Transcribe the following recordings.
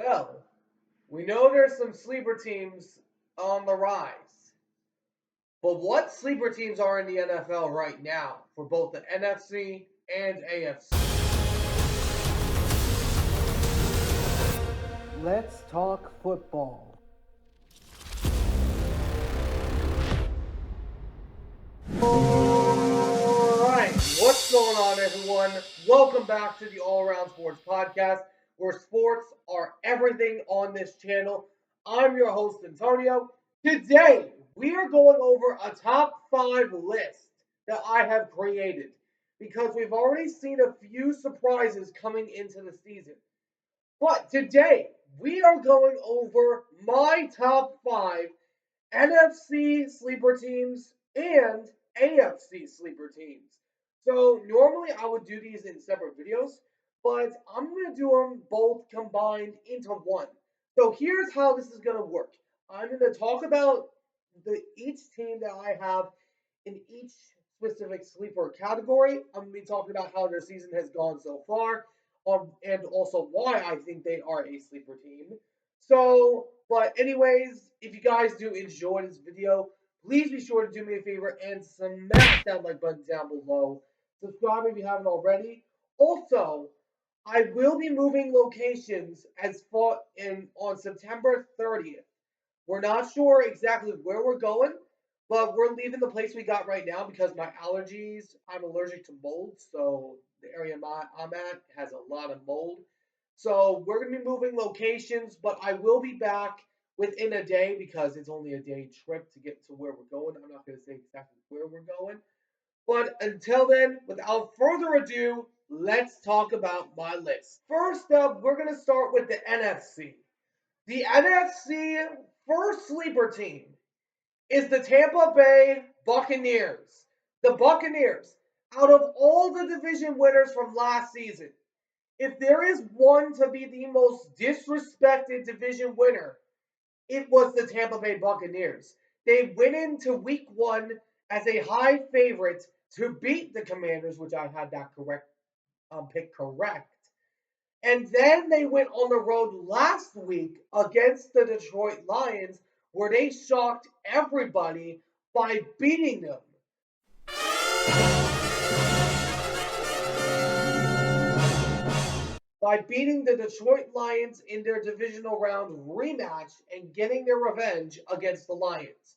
Well, we know there's some sleeper teams on the rise. But what sleeper teams are in the NFL right now for both the NFC and AFC? Let's talk football. Alright, what's going on, everyone? Welcome back to the All Around Sports Podcast, where sports are everything on this channel. I'm your host, Antonio. Today, we are going over a top 5 list that I have created because we've already seen a few surprises coming into the season. But today, we are going over my top 5 NFC sleeper teams and AFC sleeper teams. So normally I would do these in separate videos, but I'm going to do them both combined into one. So here's how this is going to work. I'm going to talk about each team that I have in each specific sleeper category. I'm going to be talking about how their season has gone so far, and also why I think they are a sleeper team. So, but anyways, if you guys do enjoy this video, please be sure to do me a favor and smash that like button down below. Subscribe if you haven't already. Also, I will be moving locations as far in on September 30th. We're not sure exactly where we're going, but we're leaving the place we got right now because my allergies, I'm allergic to mold, so the area I'm at has a lot of mold. So we're going to be moving locations, but I will be back within a day because it's only a day trip to get to where we're going. I'm not going to say exactly where we're going. But until then, without further ado, let's talk about my list. First up, we're going to start with the NFC. The NFC first sleeper team is the Tampa Bay Buccaneers. The Buccaneers, out of all the division winners from last season, if there is one to be the most disrespected division winner, it was the Tampa Bay Buccaneers. They went into week one as a high favorite to beat the Commanders, which I had that pick correct. And then they went on the road last week against the Detroit Lions, where they shocked everybody by beating them. By beating the Detroit Lions in their divisional round rematch and getting their revenge against the Lions.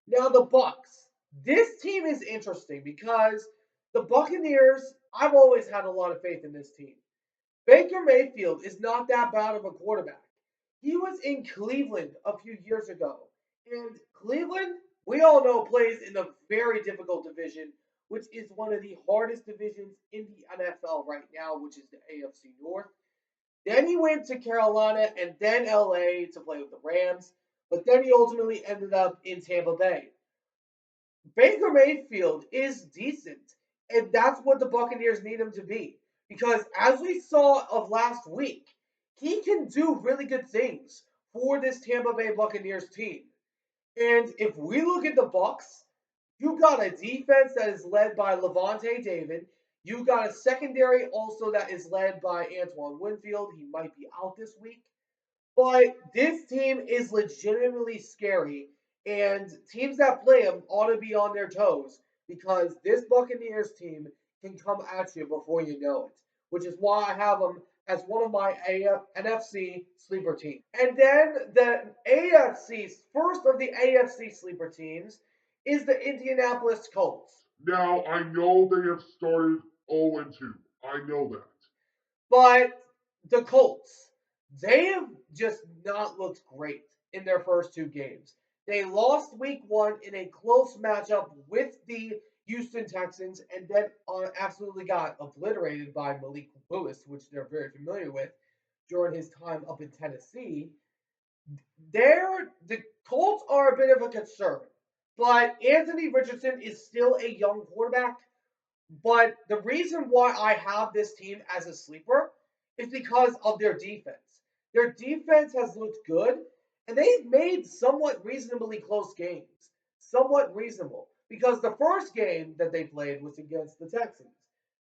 Now the Bucks. This team is interesting because the Buccaneers, I've always had a lot of faith in this team. Baker Mayfield is not that bad of a quarterback. He was in Cleveland a few years ago. And Cleveland, we all know, plays in a very difficult division, which is one of the hardest divisions in the NFL right now, which is the AFC North. Then he went to Carolina and then LA to play with the Rams, but then he ultimately ended up in Tampa Bay. Baker Mayfield is decent, and that's what the Buccaneers need him to be. Because as we saw of last week, he can do really good things for this Tampa Bay Buccaneers team. And if we look at the Bucks, you got a defense that is led by Levante David. You got a secondary also that is led by Antoine Winfield. He might be out this week. But this team is legitimately scary, and teams that play them ought to be on their toes because this Buccaneers team can come at you before you know it, which is why I have them as one of my NFC sleeper teams. And then the AFC, first of the AFC sleeper teams, is the Indianapolis Colts. Now, I know they have started 0-2. I know that. But the Colts, they have just not looked great in their first two games. They lost week one in a close matchup with the Houston Texans and then absolutely got obliterated by Malik Lewis, which they're very familiar with during his time up in Tennessee. The Colts are a bit of a concern, but Anthony Richardson is still a young quarterback. But the reason why I have this team as a sleeper is because of their defense. Their defense has looked good, and they've made somewhat reasonably close games. Somewhat reasonable. Because the first game that they played was against the Texans.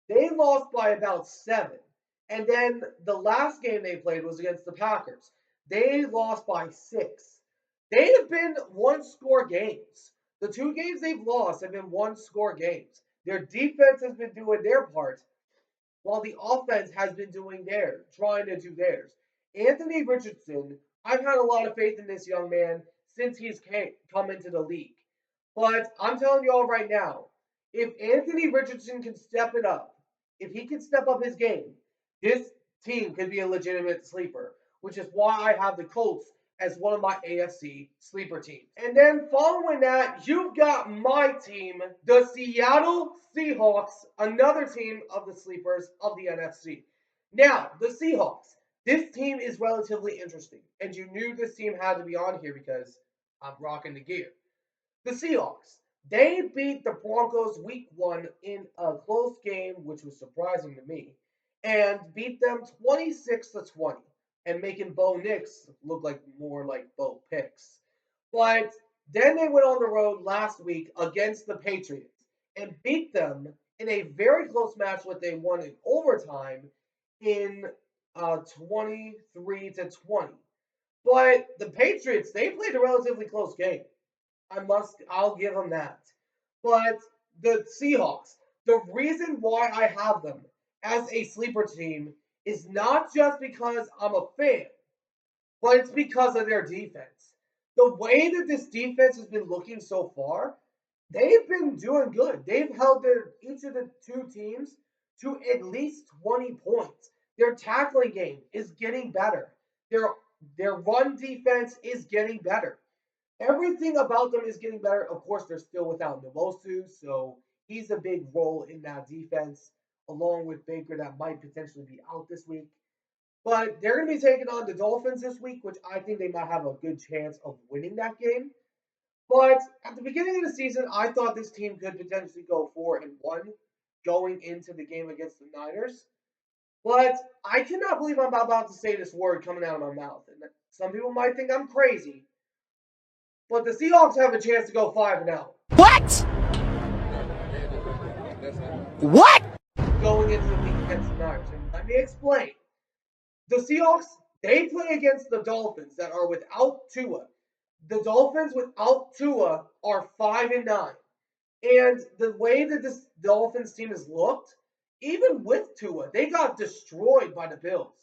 They lost by about 7. And then the last game they played was against the Packers. they lost by 6. They have been one-score games. The 2 games they've lost have been one-score games. Their defense has been doing their part, while the offense has been doing theirs, trying to do theirs. Anthony Richardson, I've had a lot of faith in this young man since he's come into the league. But I'm telling you all right now, if Anthony Richardson can step it up, if he can step up his game, this team could be a legitimate sleeper, which is why I have the Colts as one of my AFC sleeper teams. And then following that, you've got my team, the Seattle Seahawks, another team of the sleepers of the NFC. Now, the Seahawks. This team is relatively interesting, and you knew this team had to be on here because I'm rocking the gear. The Seahawks. They beat the Broncos week 1 in a close game, which was surprising to me, and beat them 26-20, and making Bo Nix look like more like Bo Picks. But then they went on the road last week against the Patriots and beat them in a very close match, what they won in overtime in 23-20. But the Patriots, they played a relatively close game. I'll give them that. But the Seahawks, the reason why I have them as a sleeper team is not just because I'm a fan, but it's because of their defense. The way that this defense has been looking so far, they've been doing good. They've held each of the 2 teams to at least 20 points. Their tackling game is getting better. Their run defense is getting better. Everything about them is getting better. Of course, they're still without Nwosu, so he's a big role in that defense, along with Baker, that might potentially be out this week. But they're going to be taking on the Dolphins this week, which I think they might have a good chance of winning that game. But at the beginning of the season, I thought this team could potentially go 4-1 going into the game against the Niners. But I cannot believe I'm about to say this word coming out of my mouth. And some people might think I'm crazy. But the Seahawks have a chance to go 5-0. What? What? Going into the week against the Niners. And let me explain. The Seahawks, they play against the Dolphins that are without Tua. The Dolphins without Tua are 5-9. And the way that this Dolphins team has looked, even with Tua, they got destroyed by the Bills.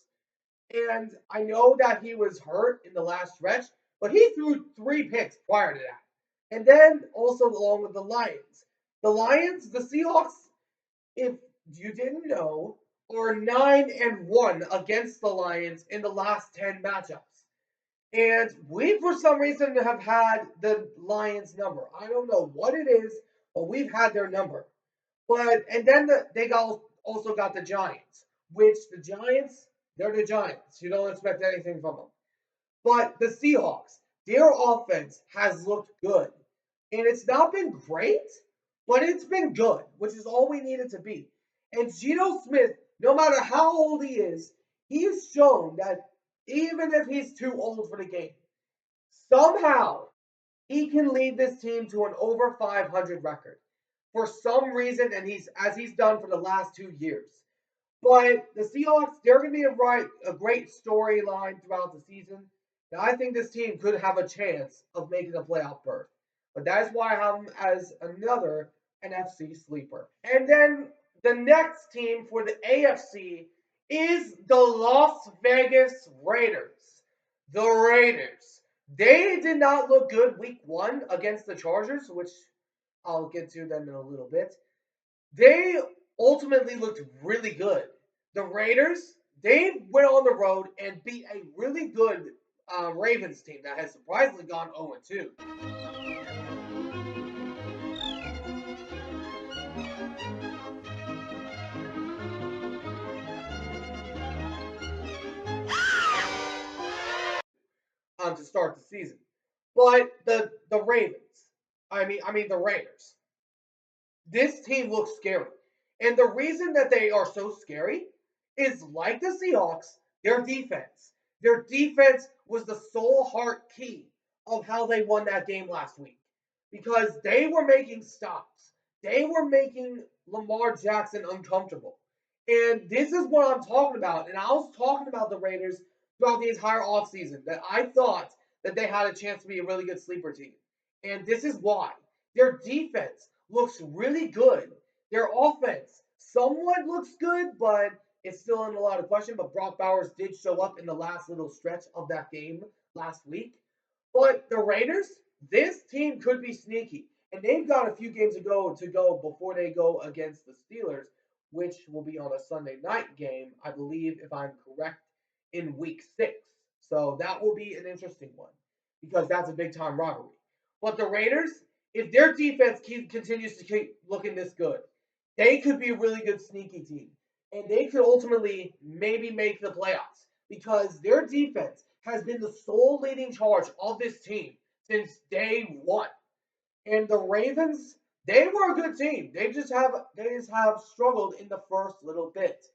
And I know that he was hurt in the last stretch, but he threw 3 picks prior to that. And then also along with the Lions. The Lions, the Seahawks, if you didn't know, are 9-1 against the Lions in the last 10 matchups. And we, for some reason, have had the Lions number. I don't know what it is, but we've had their number. And then they also got the Giants, which the Giants, they're the Giants. You don't expect anything from them. But the Seahawks, their offense has looked good. And it's not been great, but it's been good, which is all we need it to be. And Geno Smith, no matter how old he is, he's shown that even if he's too old for the game, somehow he can lead this team to an over 500 record for some reason, and he's done for the last 2 years. But the Seahawks, they're going to be a great storyline throughout the season. And I think this team could have a chance of making a playoff berth. But that is why I have them as another NFC sleeper. And then the next team for the AFC is the Las Vegas Raiders. The Raiders. They did not look good week 1 against the Chargers, which I'll get to them in a little bit. They ultimately looked really good. The Raiders, they went on the road and beat a really good Ravens team that has surprisingly gone 0-2. To start the season. But the Ravens, the Raiders, this team looks scary. And the reason that they are so scary is like the Seahawks, their defense. Their defense was the sole heart key of how they won that game last week. Because they were making stops. They were making Lamar Jackson uncomfortable. And this is what I'm talking about. And I was talking about the Raiders throughout the entire offseason that I thought that they had a chance to be a really good sleeper team. And this is why. Their defense looks really good. Their offense somewhat looks good, but it's still in a lot of question. But Brock Bowers did show up in the last little stretch of that game last week. But the Raiders, this team could be sneaky. And they've got a few games to go before they go against the Steelers, which will be on a Sunday night game, I believe, if I'm correct, in week 6. So that will be an interesting one because that's a big time rivalry. But the Raiders, if their defense continues to keep looking this good, they could be a really good sneaky team. And they could ultimately maybe make the playoffs because their defense has been the sole leading charge of this team since day one. And the Ravens, they were a good team. They just have struggled in the first little bit.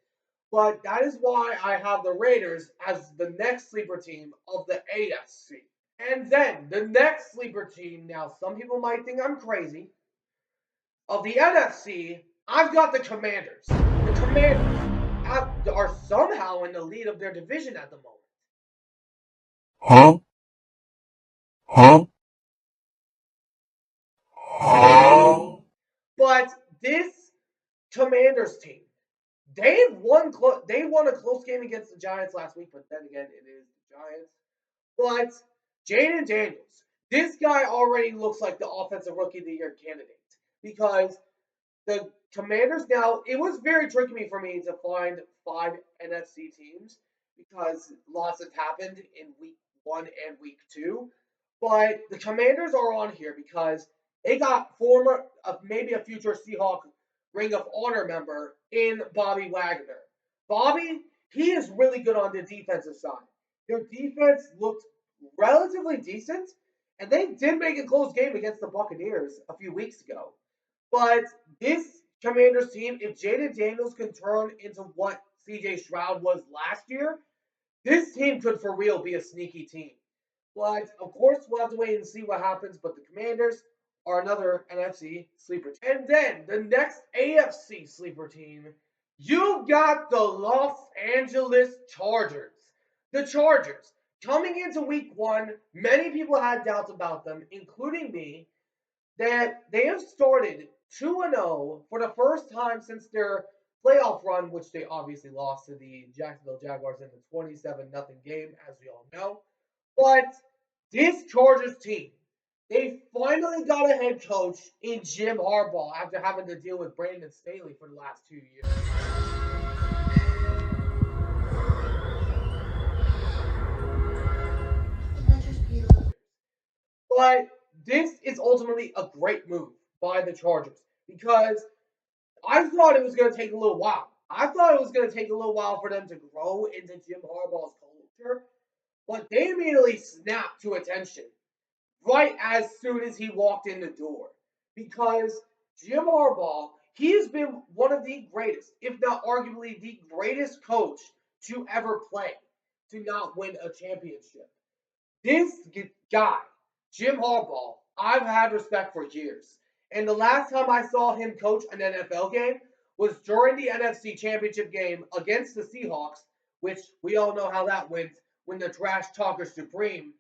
But that is why I have the Raiders as the next sleeper team of the AFC. And then the next sleeper team, now some people might think I'm crazy, of the NFC, I've got the Commanders. The Commanders are somehow in the lead of their division at the moment. Huh? Huh? Huh? But this Commanders team, they won a close game against the Giants last week, but then again, it is the Giants. But Jaden Daniels, this guy already looks like the offensive rookie of the year candidate because the Commanders now, it was very tricky for me to find 5 NFC teams because lots have happened in week 1 and week 2. But the Commanders are on here because they got former, maybe a future Seahawk Ring of Honor member in Bobby Wagner. Bobby, he is really good on the defensive side. Their defense looked relatively decent, and they did make a close game against the Buccaneers a few weeks ago. But this Commanders team, if Jaden Daniels can turn into what CJ Stroud was last year, this team could for real be a sneaky team. But of course, we'll have to wait and see what happens. But the Commanders are another NFC sleeper team. And then the next AFC sleeper team, you've got the Los Angeles Chargers. The Chargers, coming into week 1, many people had doubts about them, including me, that they have started 2-0 for the first time since their playoff run, which they obviously lost to the Jacksonville Jaguars in the 27-0 game, as we all know. But this Chargers team, they finally got a head coach in Jim Harbaugh after having to deal with Brandon Staley for the last 2 years. But this is ultimately a great move by the Chargers because I thought it was going to take a little while. I thought it was going to take a little while for them to grow into Jim Harbaugh's culture, but they immediately snapped to attention right as soon as he walked in the door. Because Jim Harbaugh, he has been one of the greatest, if not arguably the greatest coach to ever play to not win a championship. This guy, Jim Harbaugh, I've had respect for years. And the last time I saw him coach an NFL game was during the NFC Championship game against the Seahawks, which we all know how that went when the trash talker supreme,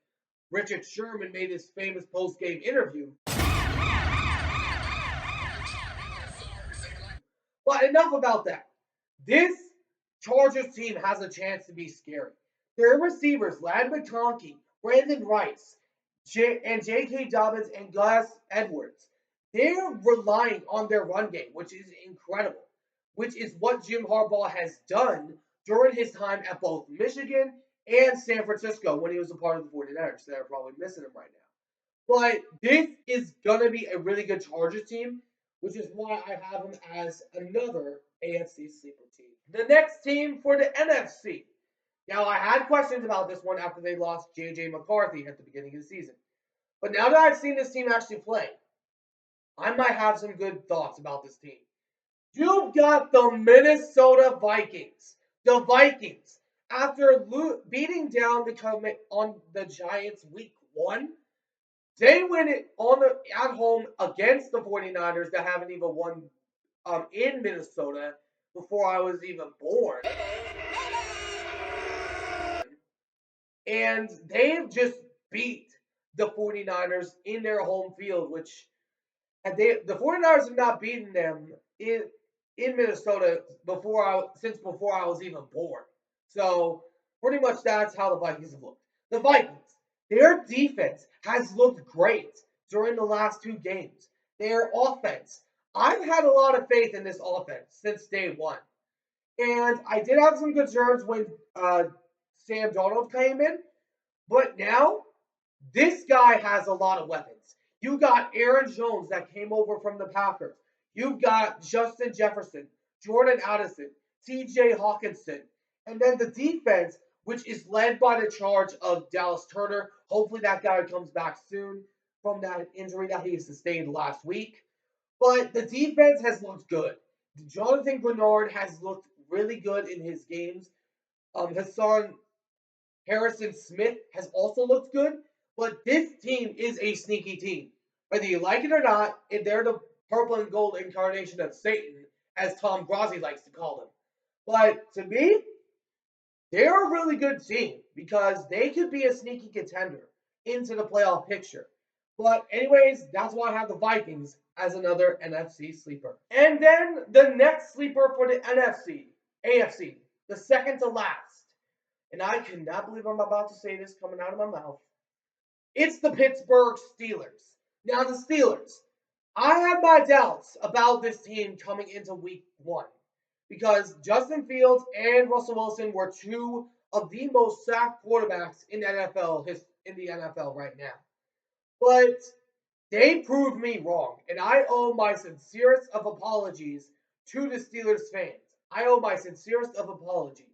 Richard Sherman, made his famous post-game interview. But enough about that. This Chargers team has a chance to be scary. Their receivers, Lad McConkey, Brandon Rice, and J.K. Dobbins and Gus Edwards, they're relying on their run game, which is incredible, which is what Jim Harbaugh has done during his time at both Michigan and San Francisco when he was a part of the 49ers. They're probably missing him right now. But this is going to be a really good Chargers team, which is why I have them as another AFC sleeper team. The next team for the NFC. Now, I had questions about this one after they lost J.J. McCarthy at the beginning of the season. But now that I've seen this team actually play, I might have some good thoughts about this team. You've got the Minnesota Vikings. The Vikings, after beating down on the Giants week 1, they win it at home against the 49ers that haven't even won in Minnesota before I was even born. And they've just beat the 49ers in their home field, which the 49ers have not beaten them in Minnesota since before I was even born. So pretty much that's how the Vikings have looked. The Vikings, their defense has looked great during the last two games. Their offense, I've had a lot of faith in this offense since day one. And I did have some concerns when Sam Darnold came in, but now this guy has a lot of weapons. You got Aaron Jones that came over from the Packers. You've got Justin Jefferson, Jordan Addison, TJ Hawkinson, and then the defense, which is led by the charge of Dallas Turner. Hopefully that guy comes back soon from that injury that he sustained last week. But the defense has looked good. Jonathan Grenard has looked really good in his games. Hassan Harrison Smith has also looked good, but this team is a sneaky team. Whether you like it or not, they're the purple and gold incarnation of Satan, as Tom Grossi likes to call them. But to me, they're a really good team because they could be a sneaky contender into the playoff picture. But anyways, that's why I have the Vikings as another NFC sleeper. And then the next sleeper for the AFC, the second to last. And I cannot believe I'm about to say this coming out of my mouth. It's the Pittsburgh Steelers. Now, the Steelers, I have my doubts about this team coming into week one because Justin Fields and Russell Wilson were two of the most sacked quarterbacks in the NFL right now. But they proved me wrong, and I owe my sincerest of apologies to the Steelers fans. I owe my sincerest of apologies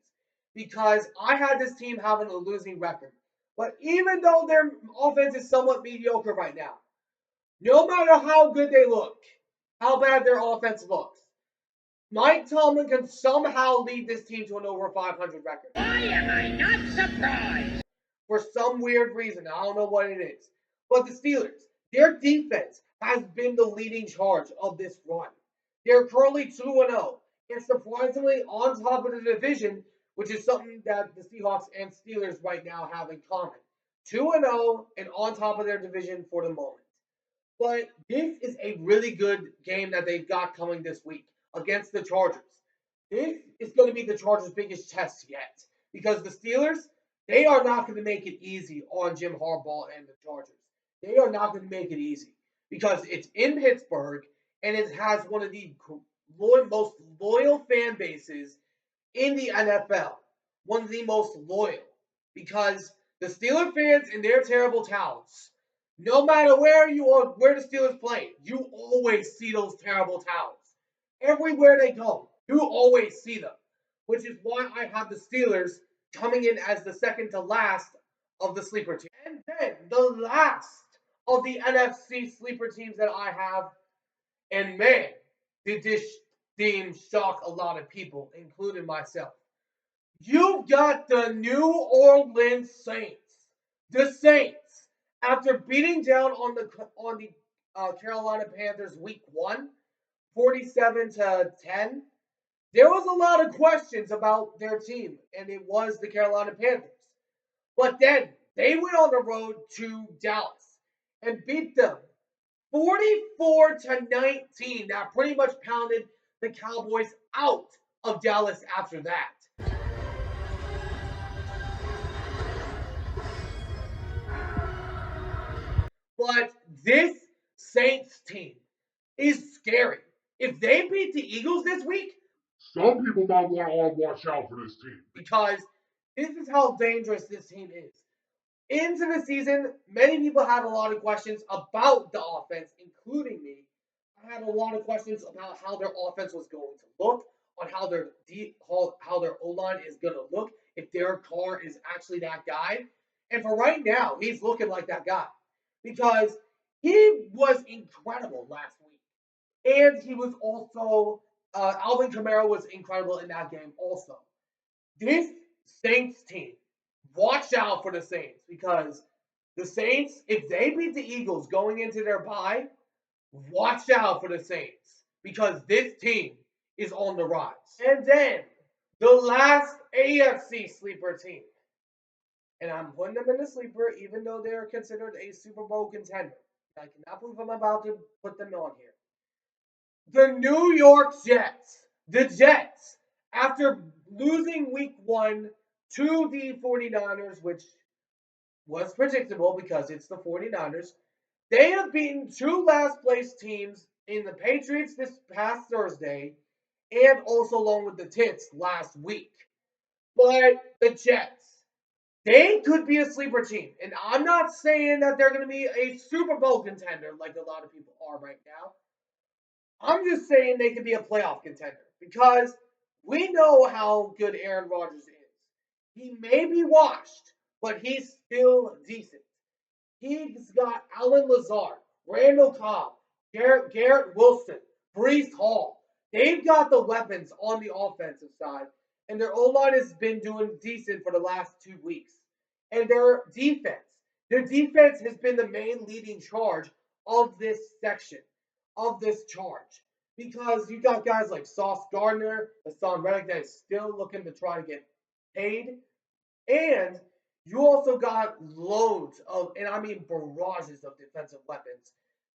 because I had this team having a losing record. But even though their offense is somewhat mediocre right now, no matter how good they look, how bad their offense looks, Mike Tomlin can somehow lead this team to an over 500 record. Why am I not surprised? For some weird reason. I don't know what it is. But the Steelers, their defense has been the leading charge of this run. They're currently 2-0 and surprisingly on top of the division, which is something that the Seahawks and Steelers right now have in common. 2-0 and on top of their division for the moment. But this is a really good game that they've got coming this week against the Chargers. This is going to be the Chargers' biggest test yet because the Steelers, they are not going to make it easy on Jim Harbaugh and the Chargers. They are not going to make it easy because it's in Pittsburgh and it has one of the most loyal fan bases in the NFL. One of the most loyal because the Steelers fans in their terrible towns, no matter where the Steelers play, you always see those terrible towns. Everywhere they go, you always see them, which is why I have the Steelers coming in as the second to last of the sleeper team. And then the last of the NFC sleeper teams that I have, and man, did this team shock a lot of people, including myself. You've got the New Orleans Saints. The Saints, after beating down on the Carolina Panthers week 1, 47-10, there was a lot of questions about their team, and it was the Carolina Panthers. But then they went on the road to Dallas and beat them 44-19. That pretty much pounded the Cowboys out of Dallas after that. But this Saints team is scary. If they beat the Eagles this week, Some people might want to watch out for this team. because this is how dangerous this team is. Into the season, many people had a lot of questions about the offense, including me. I had a lot of questions about how their offense was going to look, on how their O-line is going to look, if Derek Carr is actually that guy. And for right now, he's looking like that guy because he was incredible last week. And he was also, Alvin Kamara was incredible in that game also. This Saints team, watch out for the Saints because the Saints, if they beat the Eagles going into their bye, watch out for the Saints because this team is on the rise. And then the last AFC sleeper team, and I'm putting them in the sleeper, even though they're considered a Super Bowl contender. I cannot believe I'm about to put them on here. The New York Jets. The Jets, after losing week 1 to the 49ers, which was predictable because it's the 49ers, they have beaten 2 last place teams in the Patriots this past Thursday and also along with the Tits last week. But the Jets, they could be a sleeper team. And I'm not saying that they're going to be a Super Bowl contender like a lot of people are right now. I'm just saying they could be a playoff contender because we know how good Aaron Rodgers is. He may be washed, but he's still decent. He's got Alan Lazard, Randall Cobb, Garrett Wilson, Brees Hall. They've got the weapons on the offensive side, and their O-line has been doing decent for the last 2 weeks. And their defense has been the main leading charge of this section, of this charge. Because you got guys like Sauce Gardner, Hassan Reddick that is still looking to try to get paid. And you also got loads of, and I mean barrages of defensive weapons.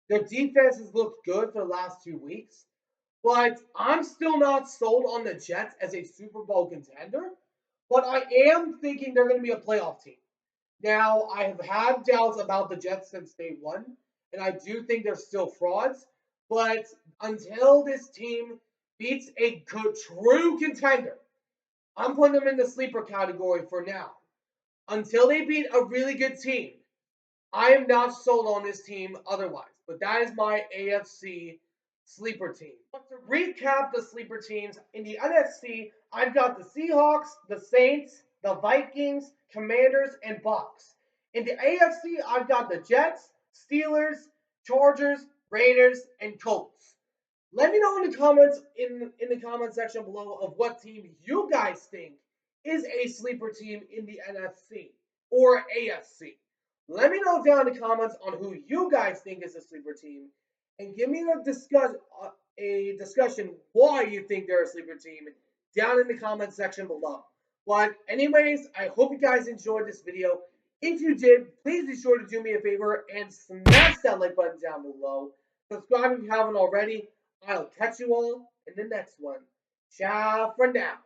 Their defense has looked good for the last 2 weeks, but I'm still not sold on the Jets as a Super Bowl contender. But I am thinking they're going to be a playoff team. Now, I have had doubts about the Jets since day one, and I do think they're still frauds. But until this team beats a true contender, I'm putting them in the sleeper category for now. Until they beat a really good team, I am not sold on this team otherwise. But that is my AFC sleeper team. But to recap the sleeper teams, in the NFC, I've got the Seahawks, the Saints, the Vikings, Commanders, and Bucks. In the AFC, I've got the Jets, Steelers, Chargers, Raiders, and Colts. Let me know in the comments in the comment section below of what team you guys think is a sleeper team in the NFC or AFC. Let me know down in the comments on who you guys think is a sleeper team, and give me a discussion why you think they're a sleeper team down in the comment section below. But anyways, I hope you guys enjoyed this video. If you did, please be sure to do me a favor and smash that like button down below. Subscribe if you haven't already. I'll catch you all in the next one. Ciao for now.